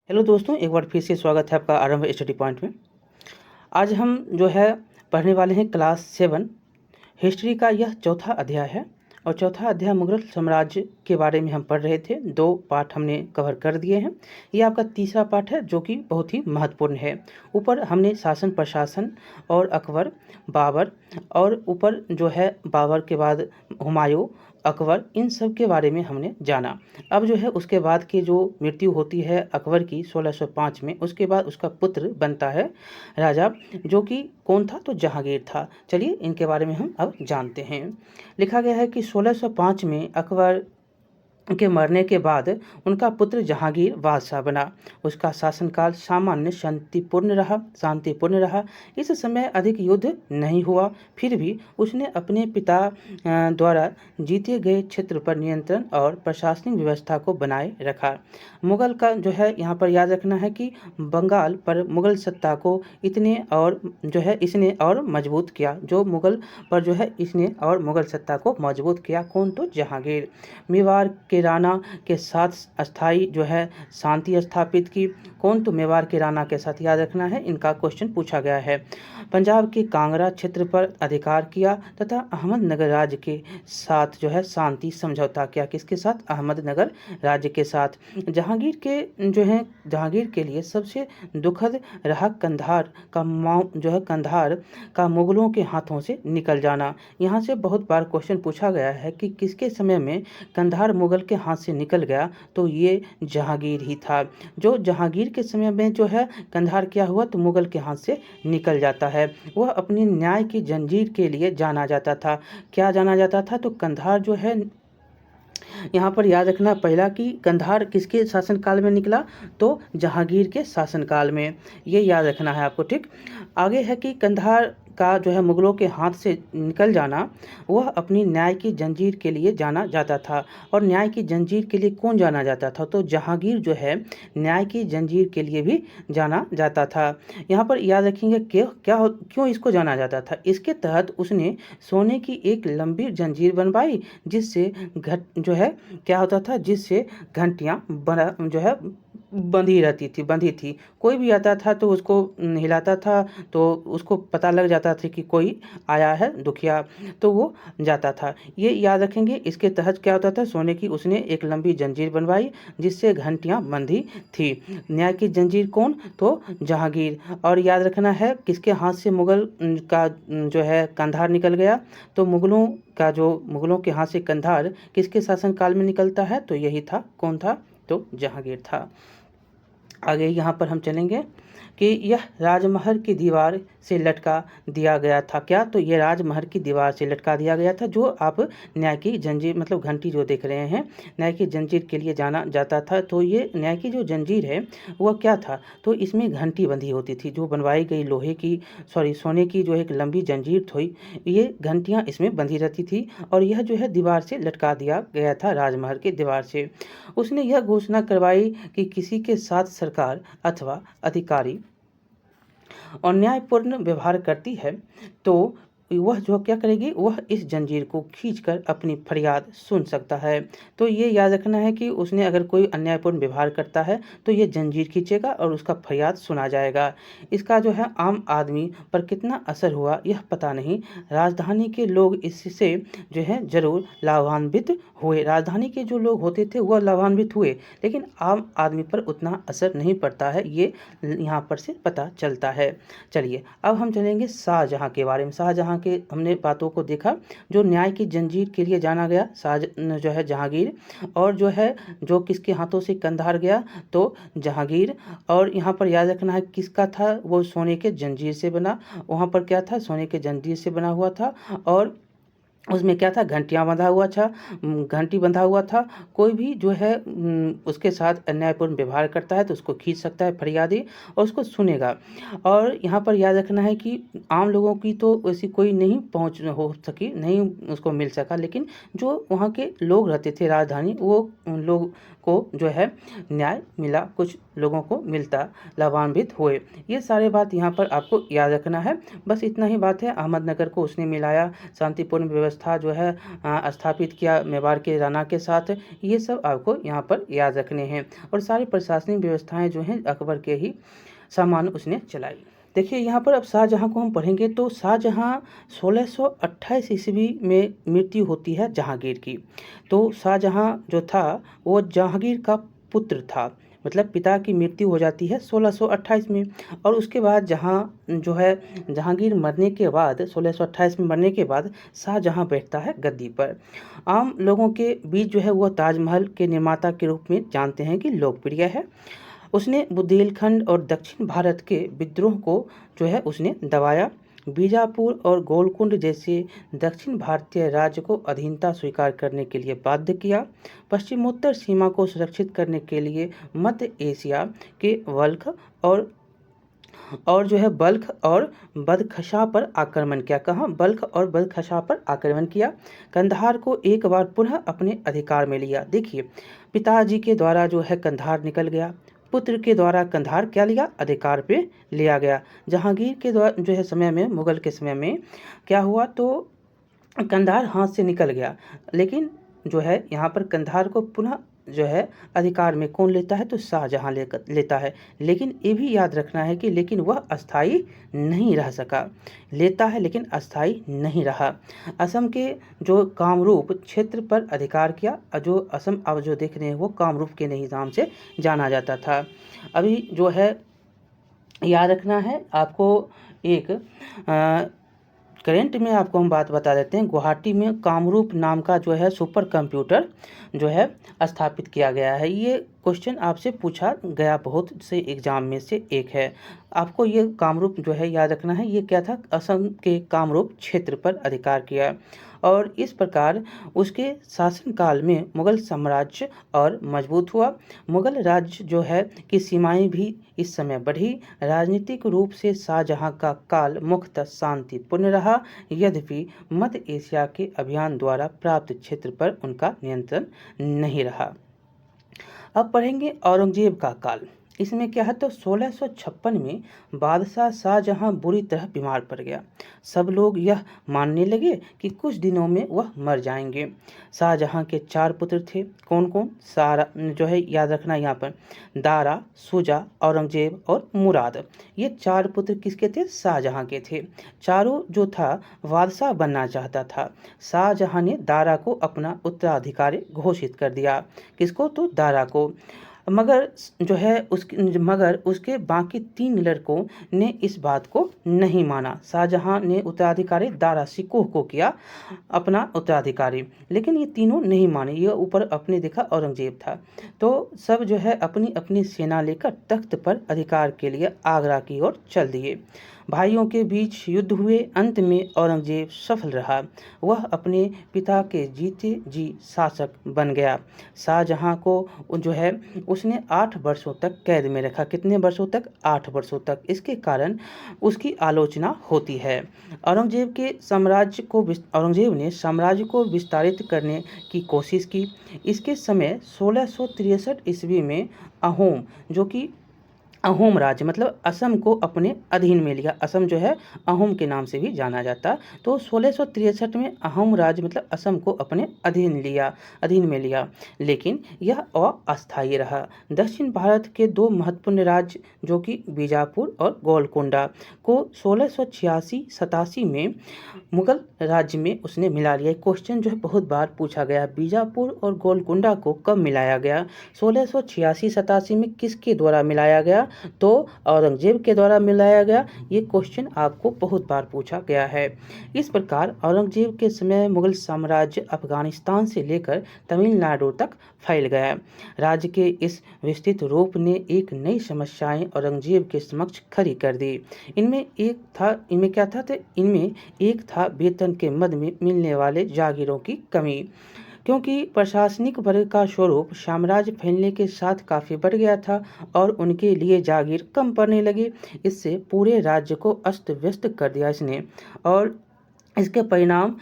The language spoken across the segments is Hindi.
हेलो दोस्तों, एक बार फिर से स्वागत है आपका आरंभ स्टडी पॉइंट में। आज हम जो है पढ़ने वाले हैं क्लास 7 हिस्ट्री का यह चौथा अध्याय है। और चौथा अध्याय मुगल साम्राज्य के बारे में हम पढ़ रहे थे। 2 पार्ट हमने कवर कर दिए हैं। ये आपका तीसरा पार्ट है जो कि बहुत ही महत्वपूर्ण है। ऊपर हमने शासन प्रशासन और अकबर, बाबर, और ऊपर जो है बाबर के बाद हुमायूं, अकबर, इन सब के बारे में हमने जाना। अब जो है उसके बाद की जो मृत्यु होती है अकबर की 1605 में, उसके बाद उसका पुत्र बनता है राजा, जो कि कौन था? तो जहांगीर था। चलिए इनके बारे में हम अब जानते हैं। लिखा गया है कि 1605 में अकबर के मरने के बाद उनका पुत्र जहांगीर बादशाह बना। उसका शासनकाल सामान्य शांतिपूर्ण रहा। इस समय अधिक युद्ध नहीं हुआ, फिर भी उसने अपने पिता द्वारा जीते गए क्षेत्र पर नियंत्रण और प्रशासनिक व्यवस्था को बनाए रखा। मुगल का जो है यहाँ पर याद रखना है कि बंगाल पर मुगल सत्ता को इसने और मजबूत किया। जो मुगल पर जो है इसने और मुगल सत्ता को मजबूत किया। कौन? तो जहांगीर। मेवाड़ के राणा के साथ अस्थाई जो है शांति स्थापित की। कौन? तो मेवाड़ के राणा के साथ, याद रखना है, इनका क्वेश्चन पूछा गया है। पंजाब के कांगड़ा क्षेत्र पर अधिकार किया तथा अहमदनगर राज्य के साथ जो है शांति समझौता किया। किसके साथ? अहमदनगर राज्य के साथ। जहांगीर के लिए सबसे दुखद रहा कंधार का मुगलों के हाथों से निकल जाना। यहाँ से बहुत बार क्वेश्चन पूछा गया है कि किसके समय में कंधार मुगल के हाथ से निकल गया? तो ये जहांगीर ही था। जो जहांगीर के समय में जो है कंधार क्या हुआ? तो मुगल के हाथ से निकल जाता है। वह अपनी न्याय की जंजीर के लिए जाना जाता था। क्या जाना जाता था? तो कंधार जो है, यहाँ पर याद रखना पहला कि कंधार किसके शासनकाल में निकला? तो जहांगीर के शासनकाल में। ये याद रखना है आपको, ठीक। आगे है कि कंधार का जो है मुगलों के हाथ से निकल जाना, वह अपनी न्याय की जंजीर के लिए जाना जाता था। और न्याय की जंजीर के लिए कौन जाना जाता था? तो जहांगीर जो है न्याय की जंजीर के लिए भी जाना जाता था। यहाँ पर याद रखेंगे क्यों इसको जाना जाता था। इसके तहत उसने सोने की एक लंबी जंजीर बनवाई, जिससे क्या होता था? जिससे घंटियाँ बंधी थी। कोई भी आता था तो उसको हिलाता था, तो उसको पता लग जाता था कि कोई आया है दुखिया, तो वो जाता था। ये याद रखेंगे। इसके तहत क्या होता था? सोने की उसने एक लंबी जंजीर बनवाई जिससे घंटियां बंधी थी। न्याय की जंजीर कौन? तो जहांगीर। और याद रखना है किसके हाथ से मुगल का जो है कंधार निकल गया? तो मुगलों के हाथ से कंधार किसके शासनकाल में निकलता है? तो यही था। कौन था? तो जहांगीर था। आगे यहाँ पर हम चलेंगे कि यह राजमहल की दीवार से लटका दिया गया था। क्या? तो ये राजमहल की दीवार से लटका दिया गया था। जो आप न्याय की जंजीर मतलब घंटी जो देख रहे हैं, न्याय की जंजीर के लिए जाना जाता था। तो ये न्याय की जो जंजीर है वह क्या था? तो इसमें घंटी बंधी होती थी, जो बनवाई गई सोने की जो एक लंबी जंजीर थी, ये घंटियाँ इसमें बंधी रहती थी। और यह जो है दीवार से लटका दिया गया था, राजमहल की दीवार से। उसने यह घोषणा करवाई कि किसी के साथ सरकार अथवा अधिकारी अन्यायपूर्ण व्यवहार करती है तो वह जो क्या करेगी? वह इस जंजीर को खींचकर अपनी फरियाद सुन सकता है। तो ये याद रखना है कि उसने अगर कोई अन्यायपूर्ण व्यवहार करता है तो ये जंजीर खींचेगा और उसका फरियाद सुना जाएगा। इसका जो है आम आदमी पर कितना असर हुआ यह पता नहीं। राजधानी के लोग इससे जो है जरूर लाभान्वित हुए। राजधानी के जो लोग होते थे वह लाभान्वित हुए, लेकिन आम आदमी पर उतना असर नहीं पड़ता है, ये यहाँ पर से पता चलता है। चलिए अब हम चलेंगे शाहजहाँ के बारे में। शाहजहाँ के हमने बातों को देखा। जो न्याय की जंजीर के लिए जाना गया जो है जहांगीर, और जो किसके हाथों से कंधार गया? तो जहांगीर। और यहाँ पर याद रखना है किसका था? वो सोने के जंजीर से बना। वहाँ पर क्या था? सोने के जंजीर से बना हुआ था। और उसमें क्या था? घंटी बंधा हुआ था। कोई भी जो है उसके साथ अन्यायपूर्ण व्यवहार करता है तो उसको खींच सकता है फरियादी, और उसको सुनेगा। और यहाँ पर याद रखना है कि आम लोगों की तो वैसी कोई नहीं पहुँच हो सकी, नहीं उसको मिल सका, लेकिन जो वहाँ के लोग रहते थे राजधानी, वो लोग को जो है न्याय मिला, कुछ लोगों को मिलता, लाभान्वित हुए। ये सारे बात यहाँ पर आपको याद रखना है। बस इतना ही बात है। अहमदनगर को उसने मिलाया, शांतिपूर्ण व्यवस्था व्यवस्था जो है स्थापित किया मेवाड़ के राणा के साथ, ये सब आपको यहाँ पर याद रखने हैं। और सारी प्रशासनिक व्यवस्थाएं जो हैं अकबर के ही सामान उसने चलाई। देखिए यहाँ पर अब शाहजहाँ को हम पढ़ेंगे तो शाहजहाँ 1628 ईस्वी में मृत्यु होती है जहांगीर की। तो शाहजहाँ जो था वो जहांगीर का पुत्र था, मतलब पिता की मृत्यु हो जाती है 1628 में। और उसके बाद जो है जहांगीर मरने के बाद 1628 में मरने के बाद शाहजहाँ बैठता है गद्दी पर। आम लोगों के बीच जो है वह ताजमहल के निर्माता के रूप में जानते हैं कि लोकप्रिय है। उसने बुंदेलखंड और दक्षिण भारत के विद्रोह को जो है उसने दबाया। बीजापुर और गोलकुंड जैसे दक्षिण भारतीय राज्य को अधीनता स्वीकार करने के लिए बाध्य किया। पश्चिमोत्तर सीमा को सुरक्षित करने के लिए मध्य एशिया के बल्ख और बदख्शां पर आक्रमण किया। कहाँ? बल्ख और बदख्शां पर आक्रमण किया। कंधार को एक बार पुनः अपने अधिकार में लिया। देखिए पिताजी के द्वारा जो है कंधार निकल गया, पुत्र के द्वारा कंधार क्या लिया? अधिकार पे लिया गया। जहांगीर के द्वारा जो है समय में, मुगल के समय में क्या हुआ तो कंधार हाथ से निकल गया, लेकिन जो है यहाँ पर कंधार को पुनः जो है अधिकार में कौन लेता है? तो शाहजहाँ लेता है। लेकिन ये भी याद रखना है कि लेकिन वह अस्थाई नहीं रह सका। लेता है लेकिन अस्थाई नहीं रहा। असम के जो कामरूप क्षेत्र पर अधिकार किया। जो असम अब जो देख रहे हैं वो कामरूप के नहीं नाम से जाना जाता था। अभी जो है याद रखना है आपको एक करेंट में आपको हम बात बता देते हैं। गुवाहाटी में कामरूप नाम का जो है सुपर कंप्यूटर जो है स्थापित किया गया है। ये क्वेश्चन आपसे पूछा गया बहुत से एग्जाम में से एक है। आपको ये कामरूप जो है याद रखना है। ये क्या था? असम के कामरूप क्षेत्र पर अधिकार किया। और इस प्रकार उसके शासनकाल में मुगल साम्राज्य और मजबूत हुआ। मुगल राज्य जो है की सीमाएं भी इस समय बढ़ी। राजनीतिक रूप से शाहजहाँ का काल मुख्यतः शांतिपूर्ण रहा, यद्यपि मध्य एशिया के अभियान द्वारा प्राप्त क्षेत्र पर उनका नियंत्रण नहीं रहा। अब पढ़ेंगे औरंगजेब का काल। इसमें क्या है तो 1656 में बादशाह शाहजहाँ बुरी तरह बीमार पड़ गया। सब लोग यह मानने लगे कि कुछ दिनों में वह मर जाएंगे। शाहजहाँ के 4 पुत्र थे। कौन कौन? सारा जो है याद रखना यहाँ पर, दारा, शुजा, औरंगजेब और मुराद। ये 4 पुत्र किसके थे? शाहजहाँ के थे। चारों जो था बादशाह बनना चाहता था। शाहजहाँ ने दारा को अपना उत्तराधिकारी घोषित कर दिया। किसको? तो दारा को। मगर उसके बाकी 3 लड़कों ने इस बात को नहीं माना। शाहजहाँ ने उत्तराधिकारी दारा शिकोह को किया अपना उत्तराधिकारी, लेकिन ये तीनों नहीं माने। ये ऊपर अपने देखा औरंगजेब था। तो सब जो है अपनी अपनी सेना लेकर तख्त पर अधिकार के लिए आगरा की ओर चल दिए। भाइयों के बीच युद्ध हुए। अंत में औरंगजेब सफल रहा। वह अपने पिता के जीते जी शासक बन गया। शाहजहाँ को जो है उसने 8 वर्षों तक कैद में रखा। कितने वर्षों तक? 8 वर्षों तक। इसके कारण उसकी आलोचना होती है। औरंगजेब ने साम्राज्य को विस्तारित करने की कोशिश की। इसके समय 1663 ईस्वी में अहोम, जो कि अहोम राज्य मतलब असम को अपने अधीन में लिया। असम जो है अहोम के नाम से भी जाना जाता। तो 1663 में अहोम राज्य मतलब असम को अपने अधीन में लिया, लेकिन यह अस्थायी रहा। दक्षिण भारत के 2 महत्वपूर्ण राज्य जो कि बीजापुर और गोलकुंडा को 1686-87 में मुगल राज्य में उसने मिला लिया। क्वेश्चन जो है बहुत बार पूछा गया, बीजापुर और गोलकुंडा को कब मिलाया गया? 1686-87 में किसके द्वारा मिलाया गया? तो औरंगजेब के द्वारा मिलाया गया। ये क्वेश्चन आपको बहुत बार पूछा गया है। इस प्रकार औरंगजेब के समय मुगल साम्राज्य अफगानिस्तान से लेकर तमिलनाडु तक फैल गया। राज्य के इस विस्तृत रूप ने एक नई समस्याएं औरंगजेब के समक्ष खड़ी कर दी। इनमें एक था वेतन के मद में मिलने वाले जागीरों की कमी। क्योंकि प्रशासनिक वर्ग का स्वरूप साम्राज्य फैलने के साथ काफ़ी बढ़ गया था और उनके लिए जागीर कम पड़ने लगे। इससे पूरे राज्य को अस्त व्यस्त कर दिया इसने, और इसके परिणाम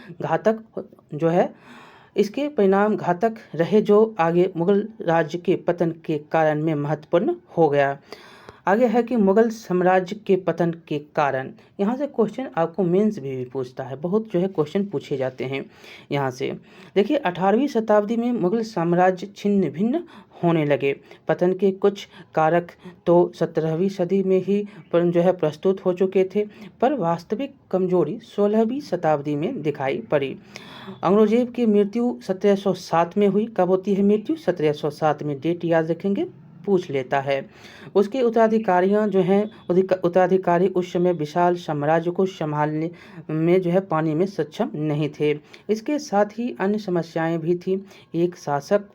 घातक रहे, जो आगे मुगल राज्य के पतन के कारण में महत्वपूर्ण हो गया। आगे है कि मुगल साम्राज्य के पतन के कारण। यहाँ से क्वेश्चन आपको मेंस भी पूछता है, बहुत जो है क्वेश्चन पूछे जाते हैं यहाँ से। देखिए 18वीं शताब्दी में मुगल साम्राज्य छिन्न भिन्न होने लगे। पतन के कुछ कारक तो 17वीं सदी में ही जो है प्रस्तुत हो चुके थे, पर वास्तविक कमजोरी 16वीं शताब्दी में दिखाई पड़ी। औरंगजेब की मृत्यु 1707 में हुई। कब होती है मृत्यु? 1707 में। डेट याद रखेंगे, पूछ लेता है। उसके उत्तराधिकारियां जो हैं उत्तराधिकारी उस समय विशाल साम्राज्य को संभालने में जो है पानी में सक्षम नहीं थे। इसके साथ ही अन्य समस्याएं भी थी। एक शासक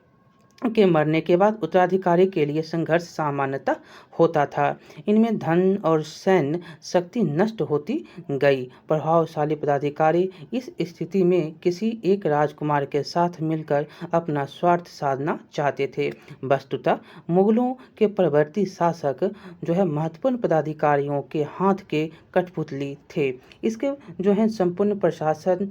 के मरने के बाद उत्तराधिकारी के लिए संघर्ष सामान्यतः होता था। इनमें धन और सैन्य शक्ति नष्ट होती गई। प्रभावशाली पदाधिकारी इस स्थिति में किसी एक राजकुमार के साथ मिलकर अपना स्वार्थ साधना चाहते थे। वस्तुतः मुगलों के परवर्ती शासक जो है महत्वपूर्ण पदाधिकारियों के हाथ के कठपुतली थे। इसके जो है संपूर्ण प्रशासन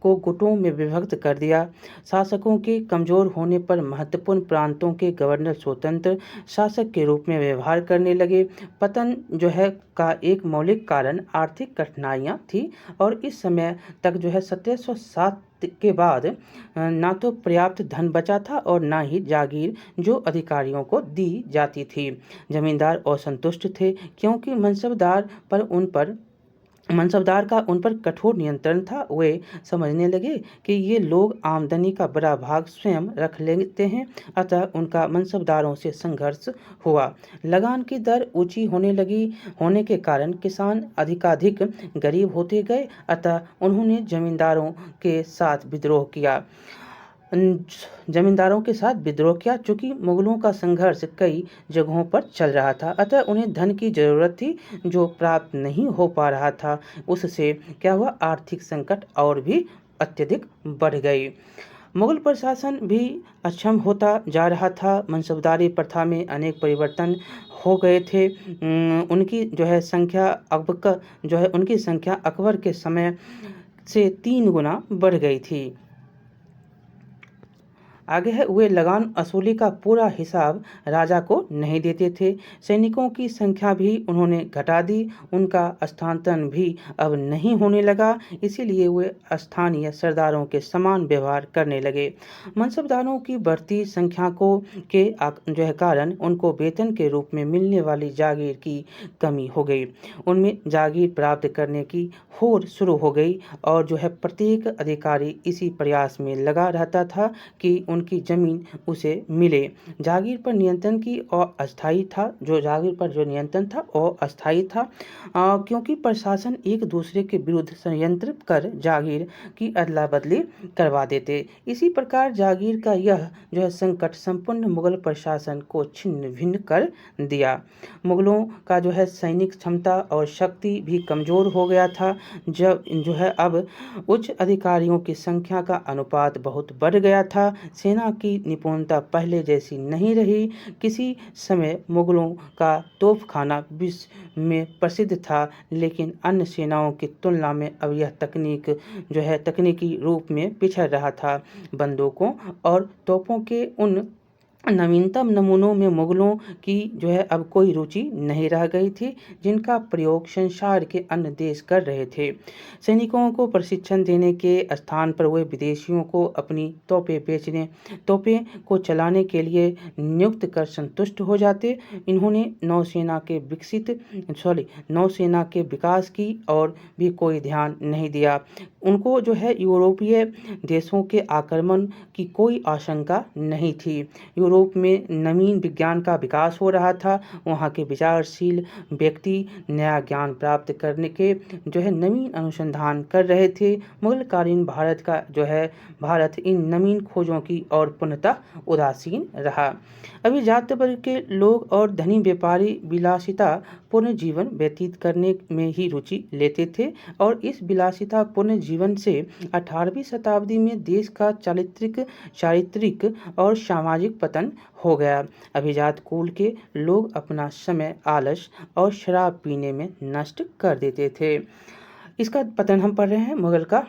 को गुटों में विभक्त कर दिया। शासकों के कमजोर होने पर महत्वपूर्ण प्रांतों के गवर्नर स्वतंत्र शासक के रूप में व्यवहार करने लगे। पतन जो है का एक मौलिक कारण आर्थिक कठिनाइयाँ थी और इस समय तक जो है 1707 के बाद ना तो पर्याप्त धन बचा था और ना ही जागीर जो अधिकारियों को दी जाती थी। जमींदार असंतुष्ट थे क्योंकि मनसबदार का उन पर कठोर नियंत्रण था। वे समझने लगे कि ये लोग आमदनी का बड़ा भाग स्वयं रख लेते हैं, अतः उनका मनसबदारों से संघर्ष हुआ। लगान की दर ऊंची होने के कारण किसान अधिकाधिक गरीब होते गए, अतः उन्होंने जमींदारों के साथ विद्रोह किया। चूंकि मुगलों का संघर्ष कई जगहों पर चल रहा था, अतः उन्हें धन की जरूरत थी जो प्राप्त नहीं हो पा रहा था। उससे क्या हुआ? आर्थिक संकट और भी अत्यधिक बढ़ गई। मुगल प्रशासन भी अक्षम होता जा रहा था। मनसबदारी प्रथा में अनेक परिवर्तन हो गए थे। उनकी संख्या अकबर के समय से 3 गुना बढ़ गई थी। आगे है, वे लगान वसूली का पूरा हिसाब राजा को नहीं देते थे। सैनिकों की संख्या भी उन्होंने घटा दी। उनका स्थानांतरण भी अब नहीं होने लगा, इसीलिए वे स्थानीय सरदारों के समान व्यवहार करने लगे। मनसबदारों की बढ़ती संख्या के जो है कारण उनको वेतन के रूप में मिलने वाली जागीर की कमी हो गई। उनमें जागीर प्राप्त करने की होड़ शुरू हो गई और जो है प्रत्येक अधिकारी इसी प्रयास में लगा रहता था कि उनकी जमीन उसे मिले। जागीर पर नियंत्रण अस्थायी था क्योंकि प्रशासन एक दूसरे के विरुद्ध षड्यंत्र कर जागीर की अदला बदली करवा देते। इसी प्रकार जागीर का यह जो है संकट संपूर्ण मुगल प्रशासन को छिन्न भिन्न कर दिया। मुगलों का जो है सैनिक क्षमता और शक्ति भी कमजोर हो गया था। जब जो है अब उच्च अधिकारियों की संख्या का अनुपात बहुत बढ़ गया था। सेना की निपुणता पहले जैसी नहीं रही। किसी समय मुगलों का तोपखाना विश्व में प्रसिद्ध था, लेकिन अन्य सेनाओं की तुलना में अब यह तकनीकी रूप में पिछड़ रहा था। बंदूकों और तोपों के उन नवीनतम नमूनों में मुगलों की जो है अब कोई रुचि नहीं रह गई थी जिनका प्रयोग संसार के अन्य देश कर रहे थे। सैनिकों को प्रशिक्षण देने के स्थान पर वे विदेशियों को अपनी तोपें को चलाने के लिए नियुक्त कर संतुष्ट हो जाते। इन्होंने नौसेना के विकास की और भी कोई ध्यान नहीं दिया। उनको जो है यूरोपीय देशों के आक्रमण की कोई आशंका नहीं थी। यूरोप में नवीन विज्ञान का विकास हो रहा था। वहाँ के विचारशील व्यक्ति नया ज्ञान प्राप्त करने के जो है नवीन अनुसंधान कर रहे थे। मुगलकालीन भारत इन नवीन खोजों की ओर पूर्णतः उदासीन रहा। अभिजात वर्ग के लोग और धनी व्यापारी विलासिता पूर्ण जीवन व्यतीत करने में ही रुचि लेते थे और इस विलासिता पूर्ण जीवन से 18वीं शताब्दी में देश का चारित्रिक और सामाजिक पतन हो गया। अभिजात कुल के लोग अपना समय आलस और शराब पीने में नष्ट कर देते थे। इसका पतन हम पढ़ रहे हैं मुगल का।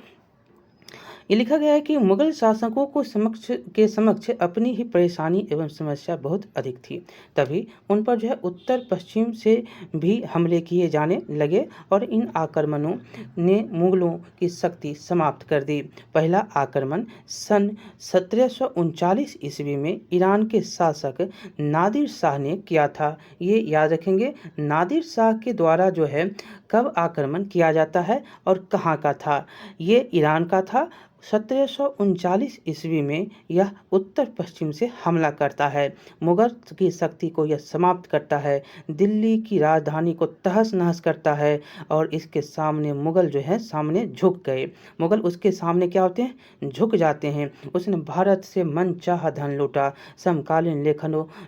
ये लिखा गया है कि मुगल शासकों को समक्ष अपनी ही परेशानी एवं समस्या बहुत अधिक थी। तभी उन पर जो है उत्तर पश्चिम से भी हमले किए जाने लगे और इन आक्रमणों ने मुगलों की शक्ति समाप्त कर दी। पहला आक्रमण सन 1739 ईस्वी में ईरान के शासक नादिर शाह ने किया था। ये याद रखेंगे, नादिर शाह के द्वारा जो है कब आक्रमण किया जाता है और कहाँ का था। ये ईरान का था। 1739 ईस्वी में यह उत्तर पश्चिम से हमला करता है, मुगल की शक्ति को यह समाप्त करता है, दिल्ली की राजधानी को तहस नहस करता है और इसके सामने मुगल जो है सामने झुक गए। मुगल उसके सामने क्या होते हैं, झुक जाते हैं। उसने भारत से मनचाहा धन लूटा। समकालीन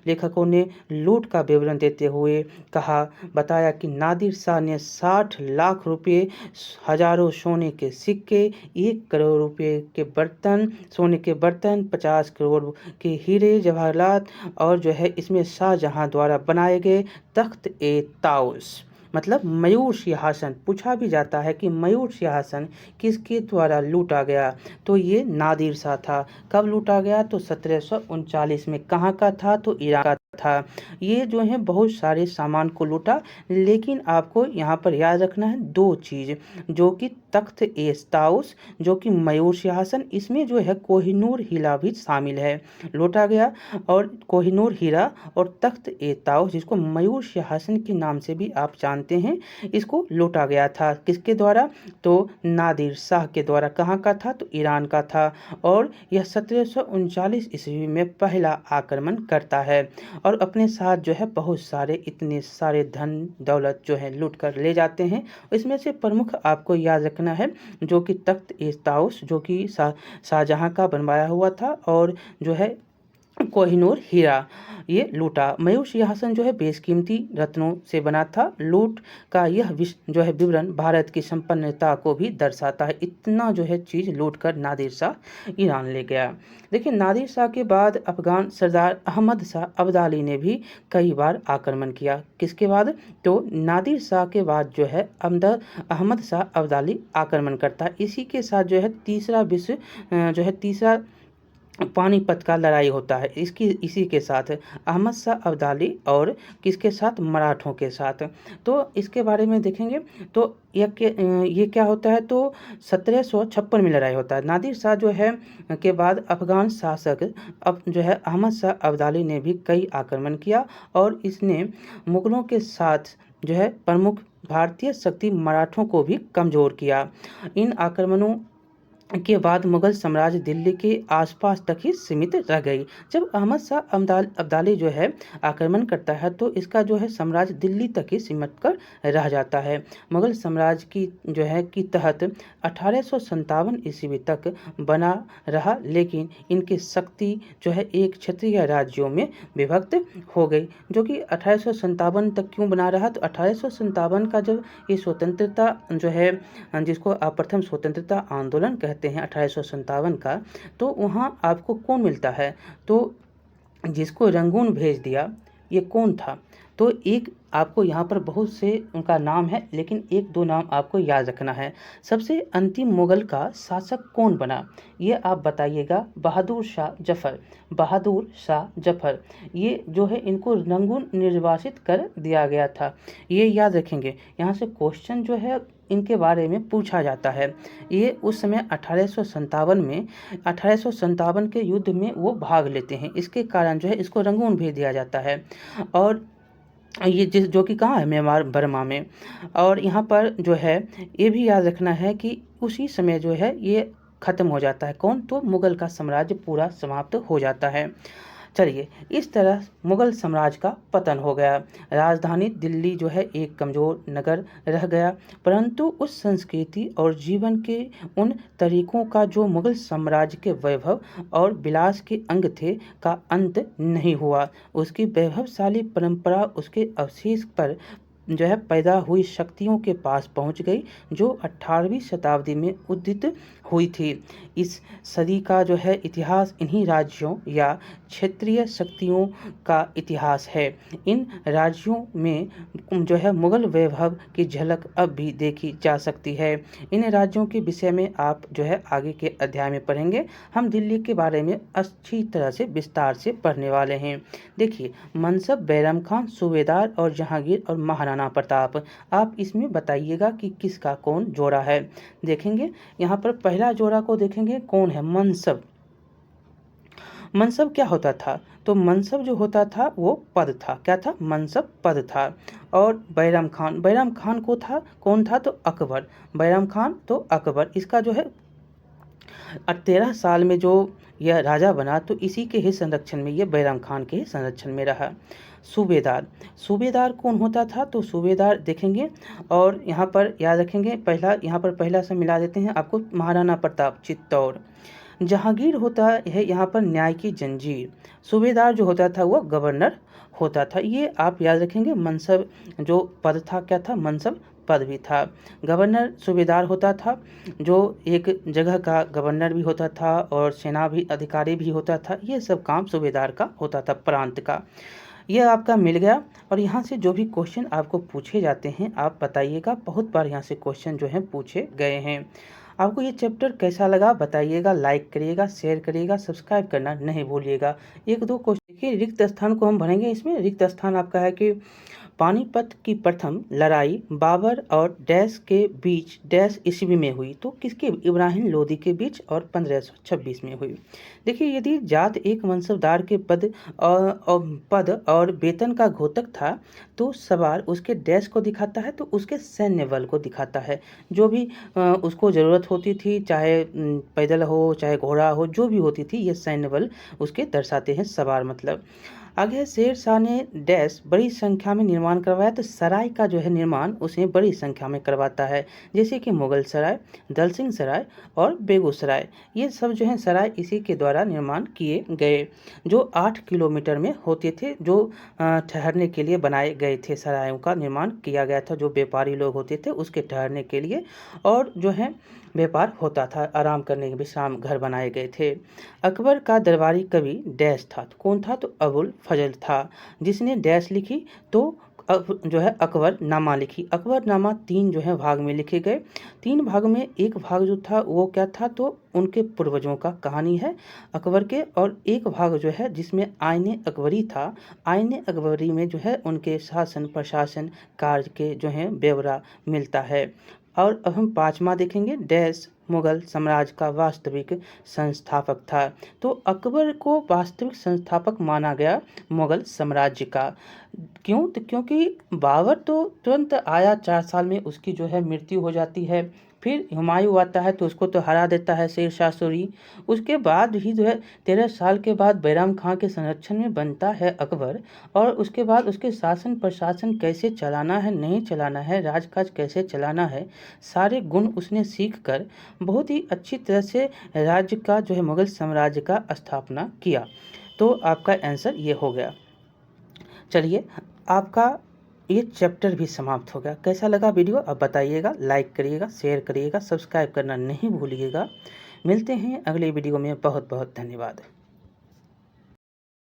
लेखकों ने लूट का विवरण देते हुए बताया कि नादिर शाह ने 60 लाख रुपये, हजारों सोने के सिक्के, 1 करोड़ रुपये के बर्तन, सोने के बर्तन, 50 करोड़ के हीरे जवाहरात और जो है इसमें शाहजहां द्वारा बनाए गए तख्त-ए-ताउस मतलब मयूर सिंहासन। पूछा भी जाता है कि मयूर सिंहासन किसके द्वारा लूटा गया, तो ये नादिर शाह था। कब लूटा गया, तो 1739 में। कहाँ का था, तो ईरान का था। ये जो है बहुत सारे सामान को लूटा, लेकिन आपको यहाँ पर याद रखना है 2 चीज़, जो कि तख्त-ए-ताउस जो कि मयूर सिंहासन, इसमें जो है कोहिनूर हीरा भी शामिल है, लूटा गया। और कोहिनूर हीरा और तख्त-ए-ताउस जिसको मयूर सिंहासन के नाम से भी आप जानते हैं, इसको लूटा गया था। किसके द्वारा, तो नादिर शाह के द्वारा। कहाँ का था, तो ईरान का था। और यह 1739 ईस्वी में पहला आक्रमण करता है और अपने साथ जो है बहुत सारे इतने सारे धन दौलत जो है लूट कर ले जाते हैं। इसमें से प्रमुख आपको याद रखना है जो कि तख्त-ए-ताउस जो कि शाहजहां का बनवाया हुआ था और जो है कोहिनूर हीरा ये लूटा। मयूर सिंहासन जो है बेशकीमती रत्नों से बना था। लूट का यह जो है विवरण भारत की संपन्नता को भी दर्शाता है। इतना जो है चीज़ लूट कर नादिर शाह ईरान ले गया। देखिए, नादिर शाह के बाद अफगान सरदार अहमद शाह अब्दाली ने भी कई बार आक्रमण किया। किसके बाद, तो नादिर शाह के बाद जो है अहमद शाह अब्दाली आक्रमण करता है। इसी के साथ जो है तीसरा पानीपत का लड़ाई होता है। इसी के साथ अहमद शाह अब्दाली और किसके साथ, मराठों के साथ। तो इसके बारे में देखेंगे तो ये क्या होता है, तो 1756 में लड़ाई होता है। नादिर शाह जो है के बाद अफगान शासक अब जो है अहमद शाह अब्दाली ने भी कई आक्रमण किया और इसने मुगलों के साथ जो है प्रमुख भारतीय शक्ति मराठों को भी कमज़ोर किया। इन आक्रमणों के बाद मुगल साम्राज्य दिल्ली के आसपास तक ही सीमित रह गई। जब अहमद शाह अब्दाली जो है आक्रमण करता है तो इसका जो है साम्राज्य दिल्ली तक ही सिमट कर रह जाता है। मुगल साम्राज्य की जो है की तहत 1857 ईस्वी तक बना रहा, लेकिन इनकी शक्ति जो है एक क्षेत्रीय राज्यों में विभक्त हो गई। जो कि 1857 तक क्यों बना रहा, तो 1857 का जब ये स्वतंत्रता जो है जिसको आप प्रथम स्वतंत्रता आंदोलन कहते हैं 1857 का, तो वहाँ आपको कौन मिलता है, तो जिसको रंगून भेज दिया ये कौन था, तो एक आपको यहाँ पर बहुत से उनका नाम है, लेकिन 1-2 नाम आपको याद रखना है। सबसे अंतिम मुगल का शासक कौन बना, ये आप बताइएगा। बहादुर शाह जफर, ये जो है इनको रंगून निर्वासित कर दिया गया था। ये याद रखेंगे, यहाँ से क्वेश्चन जो है इनके बारे में पूछा जाता है। ये उस समय 1857 के युद्ध में वो भाग लेते हैं, इसके कारण जो है इसको रंगून भेज दिया जाता है। और ये जो कि कहाँ है, म्यांमार बर्मा में। और यहाँ पर जो है ये भी याद रखना है कि उसी समय जो है ये ख़त्म हो जाता है। कौन, तो मुगल का साम्राज्य पूरा समाप्त हो जाता है। चलिए, इस तरह मुगल साम्राज्य का पतन हो गया। राजधानी दिल्ली जो है एक कमज़ोर नगर रह गया, परंतु उस संस्कृति और जीवन के उन तरीकों का जो मुगल साम्राज्य के वैभव और विलास के अंग थे का अंत नहीं हुआ। उसकी वैभवशाली परंपरा उसके अवशेष पर जो है पैदा हुई शक्तियों के पास पहुंच गई, जो 18वीं शताब्दी में उदित हुई थी। इस सदी का जो है इतिहास इन्हीं राज्यों या क्षेत्रीय शक्तियों का इतिहास है। इन राज्यों में जो है मुगल वैभव की झलक अब भी देखी जा सकती है। इन राज्यों के विषय में आप जो है आगे के अध्याय में पढ़ेंगे। हम दिल्ली के बारे में अच्छी तरह से विस्तार से पढ़ने वाले हैं। देखिए, मनसब, बैरम खान, सूबेदार और जहांगीर और महाराणा प्रताप। आप इसमें बताइएगा कि किसका कौन जोड़ा है। देखेंगे यहाँ पर पहला जोड़ा को देखेंगे, कौन है? मनसब। मनसब क्या होता था? तो मनसब जो होता था वो पद था। क्या था? मनसब पद था। और बैरम खान को था, कौन था? तो अकबर। बैरम खान तो अकबर। इसका जो है 13 साल में जो यह राजा बना, तो इसी के ही संरक्षण में, ये बैरम खान के ही संरक्षण में रहा। सूबेदार कौन होता था? तो सूबेदार देखेंगे, और यहाँ पर याद रखेंगे, पहला से मिला देते हैं आपको, महाराणा प्रताप, चित्तौड़। जहांगीर होता है यहाँ पर न्याय की जंजीर। सूबेदार जो होता था वो गवर्नर होता था। ये आप याद रखेंगे। मनसब जो पद था, क्या था? मनसब पद भी था। गवर्नर सूबेदार होता था, जो एक जगह का गवर्नर भी होता था और सेना भी अधिकारी भी होता था। ये सब काम सूबेदार का होता था, प्रांत का। यह आपका मिल गया। और यहाँ से जो भी क्वेश्चन आपको पूछे जाते हैं आप बताइएगा। बहुत बार यहाँ से क्वेश्चन जो हैं पूछे गए हैं। आपको ये चैप्टर कैसा लगा बताइएगा, लाइक करिएगा, शेयर करिएगा, सब्सक्राइब करना नहीं भूलिएगा। एक दो क्वेश्चन देखिए, रिक्त स्थान को हम भरेंगे। इसमें रिक्त स्थान आपका है कि पानीपत की प्रथम लड़ाई बाबर और डैश के बीच डैश ईस्वी में हुई, तो किसके? इब्राहिम लोदी के बीच, और 1526 में हुई। देखिए, यदि जात एक मनसबदार के पद और वेतन का घोतक था, तो सवार उसके डैश को दिखाता है, तो उसके सैन्य बल को दिखाता है। जो भी उसको ज़रूरत होती थी, चाहे पैदल हो चाहे घोड़ा हो, जो भी होती थी, ये सैन्य बल उसके दर्शाते हैं, सवार मतलब। आगे शेर शाह ने डैश बड़ी संख्या में निर्माण करवाया, तो सराय का जो है निर्माण उसे बड़ी संख्या में करवाता है, जैसे कि मुगल सराय, दलसिंह सराय और बेगूसराय। ये सब जो है सराय इसी के द्वारा निर्माण किए गए, जो 8 किलोमीटर में होते थे, जो ठहरने के लिए बनाए गए थे। सरायों का निर्माण किया गया था, जो व्यापारी लोग होते थे उसके ठहरने के लिए, और जो है व्यापार होता था, आराम करने के विश्राम घर बनाए गए थे। अकबर का दरबारी कवि डैश था, तो कौन था? तो अबुल फजल था, जिसने डैश लिखी, तो अब जो है अकबर नामा लिखी। अकबर नामा 3 जो है भाग में लिखे गए। 3 भाग में एक भाग जो था वो क्या था? तो उनके पूर्वजों का कहानी है अकबर के, और एक भाग जो है जिसमें आईने अकबरी था। आईने अकबरी में जो है उनके शासन प्रशासन कार्य के जो है ब्यौरा मिलता है। और अब हम 5वां देखेंगे, डैश मुगल साम्राज्य का वास्तविक संस्थापक था। तो अकबर को वास्तविक संस्थापक माना गया मुगल साम्राज्य का। क्यों? तो क्योंकि बाबर तो तुरंत आया, 4 साल में उसकी जो है मृत्यु हो जाती है। फिर हुमायूं आता है तो उसको तो हरा देता है शेर शाह सूरी। उसके बाद ही जो है 13 साल के बाद बैराम खां के संरक्षण में बनता है अकबर। और उसके बाद उसके शासन प्रशासन कैसे चलाना है, नहीं चलाना है, राजकाज कैसे चलाना है, सारे गुण उसने सीख कर बहुत ही अच्छी तरह से राज्य का जो है मुगल साम्राज्य का स्थापना किया। तो आपका आंसर ये हो गया। चलिए, आपका ये चैप्टर भी समाप्त हो गया। कैसा लगा वीडियो अब बताइएगा, लाइक करिएगा, शेयर करिएगा, सब्सक्राइब करना नहीं भूलिएगा। मिलते हैं अगले वीडियो में। बहुत बहुत धन्यवाद।